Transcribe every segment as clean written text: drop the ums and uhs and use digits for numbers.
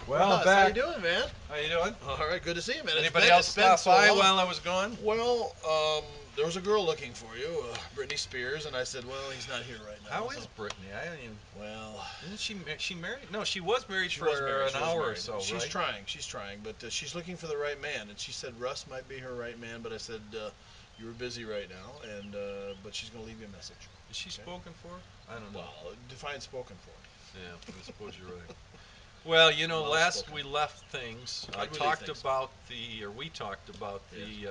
Well, I'm Russ, how you back. doing, man? How you doing? All right, good to see you, man. Anybody else It's been stop so by long. while I was gone? Well, there was a girl looking for you, Britney Spears, and I said, well, he's not here right now. How is Brittany? I don't even. Well, Isn't she married? No, she was married she for was married. an She was hour married. or so, She's right? trying, but she's looking for the right man. And she said Russ might be her right man, but I said you were busy right now, and but she's gonna leave you a message. Is she spoken for? I don't know. Well, define spoken for. Yeah, I suppose you're right. Well, Well last spoken. we left things, How'd we leave things? we talked about the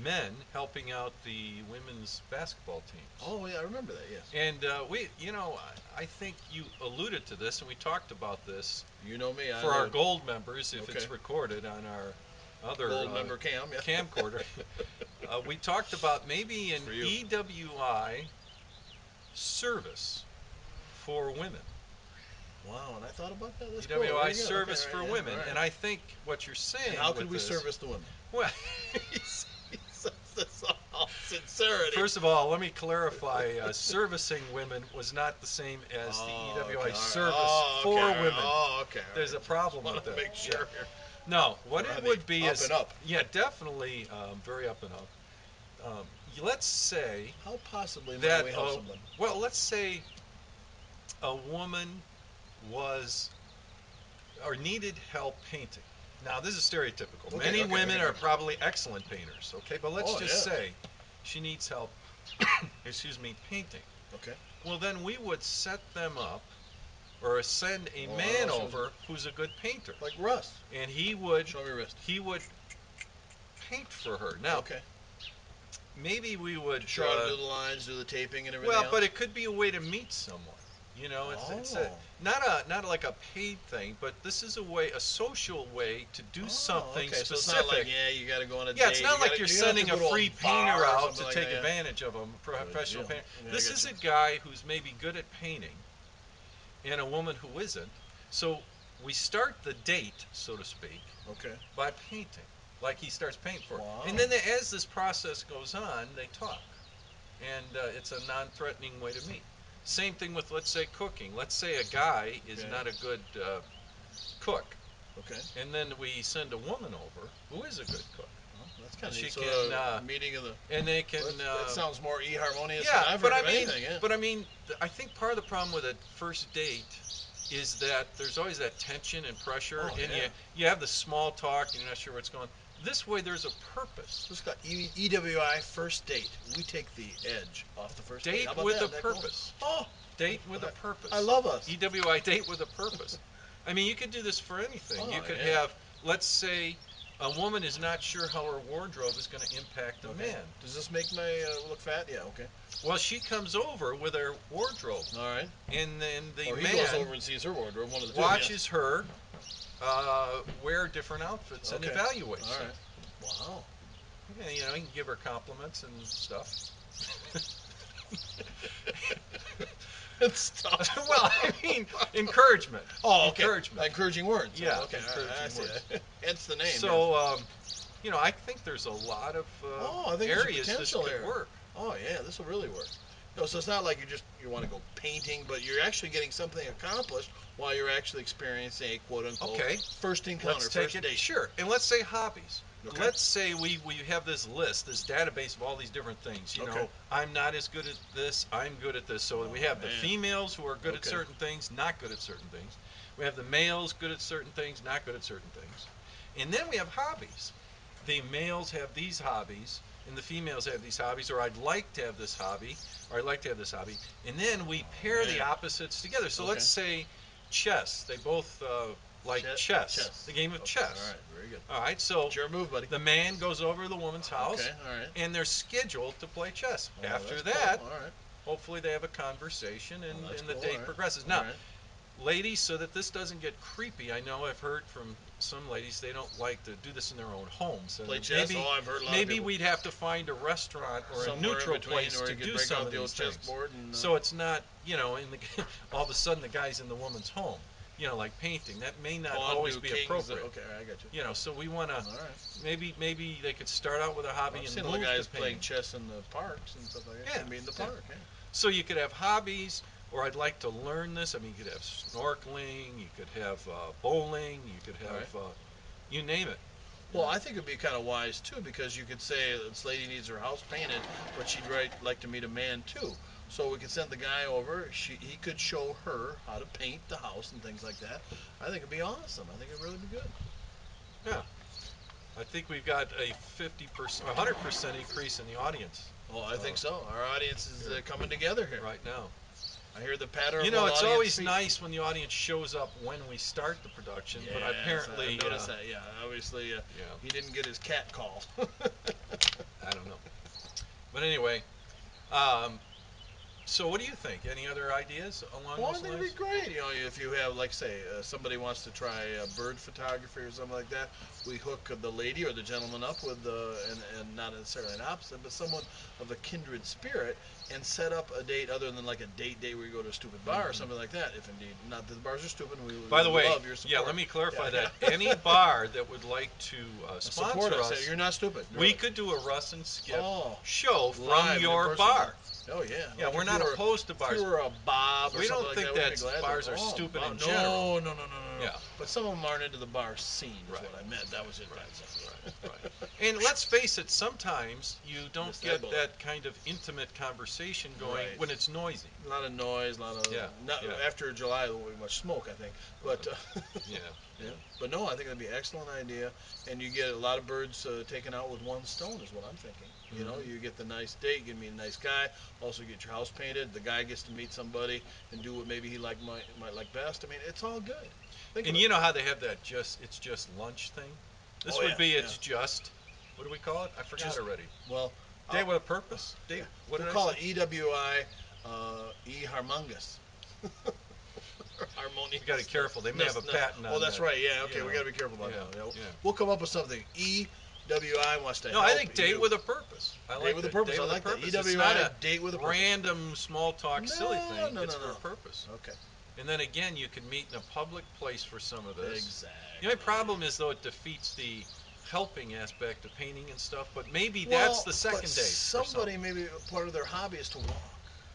men helping out the women's basketball teams. Oh yeah, I remember that. Yes. And I think you alluded to this, and we talked about this You know me. for our gold members, if it's Okay. recorded on our other Gold member cam. Yeah. camcorder. We talked about maybe an For you. EWI service for women. Wow, and I thought about that. That's cool. There EWI you go. service Okay, for right, yeah, women, all right. and I think what you're saying. And how could with we this, service the women? Well, He says this all sincerity. first of all, let me clarify: servicing women was not the same as the EWI okay, service for all right. women. Oh, okay. There's a problem Just with wanted that. to make sure. Yeah. No, what We're it on would the be up is and up. yeah, definitely very up and up. Let's say How possibly that might we help someone? well, let's say a woman was or needed help painting. Now, this is stereotypical. Okay, Many okay, women okay. are probably excellent painters, okay? But let's Oh, just yeah. say she needs help, excuse me, painting. Okay. Well, then we would set them up or send a Oh, man shows over who's a good painter. Like Russ. And he would Show me your wrist. paint for her. Now, Okay. maybe we would Show how to do the lines, do the taping, and everything well, else. but it could be a way to meet someone. It's not like a paid thing, but this is a social way to do something okay. specific. So it's not like you got to go on a date. Yeah, it's not like gotta, you're you have sending to a go to free bar painter or out something to like take that. advantage of a professional deal. painter. Yeah, I This get is you. a guy who's maybe good at painting and a woman who isn't. So we start the date, so to speak, Okay. by painting. Like he starts painting for her. Wow. And then as this process goes on, they talk. And it's a non-threatening way to meet. Same thing with, let's say, cooking. Let's say a guy is Okay. not a good cook, Okay. and then we send a woman over who is a good cook. Well, that's kind of She neat. So can, meeting of the. and they can. That sounds more e-harmonious Yeah, than I've but heard I of mean, anything. Yeah. but I mean, I think part of the problem with a first date is that there's always that tension and pressure, Oh, and yeah. you have the small talk, and you're not sure what's going on. This way, there's a purpose. This got EWI first date. We take the edge off the first date. Date How about with that? a That cool? purpose. Oh, Date with a purpose. I love us. EWI date with a purpose. I mean, you could do this for anything. Oh, You could yeah. have, let's say, a woman is not sure how her wardrobe is going to impact a Okay. man. Does this make my look fat? Yeah. Okay. Well, she comes over with her wardrobe, All right. and then the Or he man goes over and sees her wardrobe. One of the two. watches her wear different outfits and Okay. evaluates All them. right. Wow. Yeah, he can give her compliments and stuff. Stuff. Well, I mean, encouragement. Oh, okay. Encouragement. Encouraging words. Yeah, Okay. encouraging I see. words. Hence the name. So, I think there's a lot of I think there's a areas this potential could there. work. Oh yeah, this will really work. No, so it's not like you want to go painting, but you're actually getting something accomplished while you're actually experiencing a quote unquote first encounter, Let's take first it. date. Sure, and let's say hobbies. Okay. Let's say we have this list, this database of all these different things. You know, I'm not as good at this. I'm good at this. So we have the females who are good at certain things, not good at certain things. We have the males good at certain things, not good at certain things. And then we have hobbies. The males have these hobbies, and the females have these hobbies, or I'd like to have this hobby, or I'd like to have this hobby. And then we pair the opposites together. So let's say chess. They both like chess. The game of chess. All right, very good. All right, so it's your move, buddy. the man goes over to the woman's house, Okay, all right. and they're scheduled to play chess. Oh, After that's that, cool. All right. hopefully they have a conversation, and, that's and the cool. date All right. progresses. Now, ladies, so that this doesn't get creepy, I know I've heard from some ladies they don't like to do this in their own homes. So play chess. I've heard a lot maybe of people. we'd have to find a restaurant or Somewhere a neutral in between, place or to you could do break some out of the old these things. chessboard and, So it's not, all of a sudden the guy's in the woman's home. Like painting, that may not always be appropriate. Okay, I got you. So we want to. Right. Maybe they could start out with a hobby I've and seen move the guys to playing painting. chess in the parks and stuff like that. Yeah, You mean the park? Yeah. So you could have hobbies, or I'd like to learn this. I mean, you could have snorkeling, you could have bowling, you could have, you name it. Well, I think it'd be kind of wise too, because you could say this lady needs her house painted, but she'd like to meet a man too. So we could send the guy over. He could show her how to paint the house and things like that. I think it'd be awesome. I think it'd really be good. Yeah, I think we've got a 50%, 100% increase in the audience. Oh, I think so. Our audience is coming together here right now. I hear the patter. You know, it's always nice when the audience shows up when we start the production, yes, but apparently, I noticed that. Yeah, obviously, he didn't get his cat call. I don't know, but anyway. Um, So what do you think? Any other ideas along those lines? I think it'd be great. You know, if you have, like, say, somebody wants to try bird photography or something like that, we hook the lady or the gentleman up with, and not necessarily an opposite, but someone of a kindred spirit, and set up a date other than like a date where you go to a stupid bar or something like that. If indeed, not that the bars are stupid. By the way, love your support. Yeah, let me clarify that. Any bar that would like to sponsor us, you're not stupid. We could do a Russ and Skip show from live your bar. Oh yeah. Yeah, we're not opposed to bars. If you were a Bob or we something don't think like that bars are stupid in no, general. No. Yeah. But some of them aren't into the bar scene. Is right. what I meant. That was it. Right. And let's face it, sometimes you don't get that kind of intimate conversation going when it's noisy. A lot of noise, a lot of after July there won't be much smoke, I think. But yeah. But no, I think that'd be an excellent idea, and you get a lot of birds taken out with one stone, is what I'm thinking. You know, you get the nice date, you meet a nice guy, also get your house painted. The guy gets to meet somebody and do what maybe he might like best. I mean, it's all good. And you know how they have that it's just lunch thing? This would be just, what do we call it? I forgot already. Well, Day with a purpose? We'll call it EWI, Harmongous. You got to be careful. They may have a patent on that. Oh, that's right. Yeah, okay. We got to be careful about that. We'll come up with something. EWI wants to. No, I think date with a purpose. Date with a purpose. I like that. EWI, date with a purpose. Random small talk silly thing. It's for a purpose. Okay. And then again, you can meet in a public place for some of this. Exactly. The only problem is, though, it defeats the helping aspect of painting and stuff. But maybe that's the second date. Somebody, maybe part of their hobby is to walk.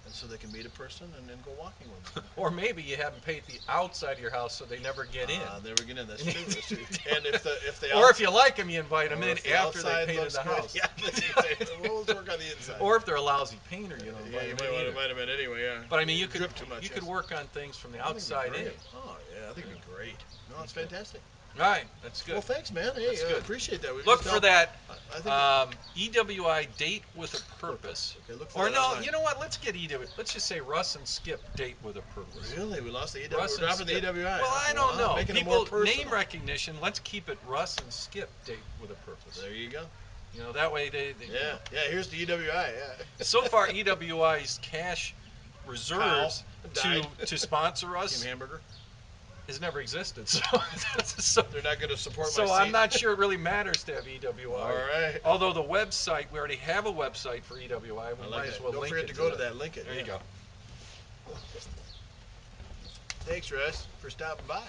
And so they can meet a person and then go walking with them. Or maybe you have them paint the outside of your house so they never get in. Never get in. That's true. That's true. And if you like them, you invite them in after they painted the house. Yeah. Well, let's work on the inside. Or if they're a lousy painter, you might want to invite them in anyway. Yeah. But I mean, you could work on things from the outside in. Oh yeah, I think it'd be great. No, it's fantastic. All right, that's good. Well, thanks, man. Hey, appreciate that. Look for that EWI date with a purpose. Okay, look for that online. You know what? Let's get EWI. Let's just say Russ and Skip date with a purpose. Really? We lost the EWI. We're dropping the EWI. Well, I don't know. People name recognition. Let's keep it Russ and Skip date with a purpose. There you go. You know, that way they yeah. Here's the EWI. Yeah. So far, EWI's cash reserves to sponsor us. Team Hamburger has never existed, so they're not going to support my seat. So I'm not sure it really matters to have EWI. All right. Although the website, we already have a website for EWI. We might as well link it. Don't forget to go to that. Link it. There you go. Thanks, Russ, for stopping by.